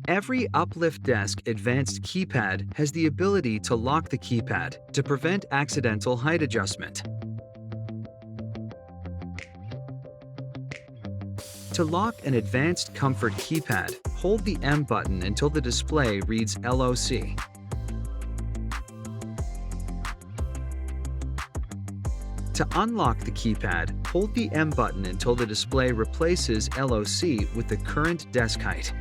Every UPLIFT Desk advanced keypad has the ability to lock the keypad to prevent accidental height adjustment. To lock an advanced comfort keypad, hold the M button until the display reads LOC. To unlock the keypad, hold the M button until the display replaces LOC with the current desk height.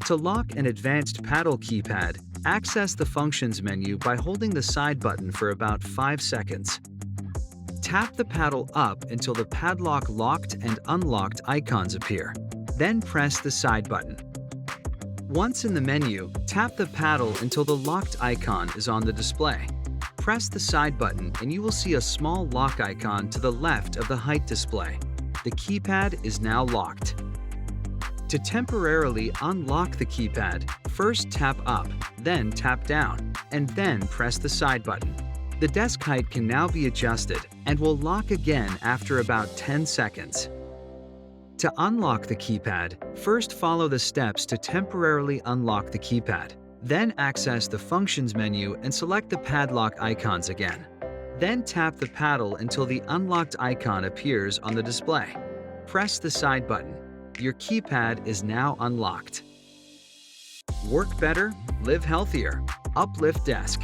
To lock an advanced paddle keypad, access the Functions menu by holding the side button for about 5 seconds. Tap the paddle up until the padlock locked and unlocked icons appear. Then press the side button. Once in the menu, tap the paddle until the locked icon is on the display. Press the side button and you will see a small lock icon to the left of the height display. The keypad is now locked. To temporarily unlock the keypad, first tap up, then tap down, and then press the side button. The desk height can now be adjusted and will lock again after about 10 seconds. To unlock the keypad, first follow the steps to temporarily unlock the keypad. Then access the Functions menu and select the padlock icons again. Then tap the paddle until the unlocked icon appears on the display. Press the side button. Your keypad is now unlocked. Work better, live healthier. UPLIFT Desk.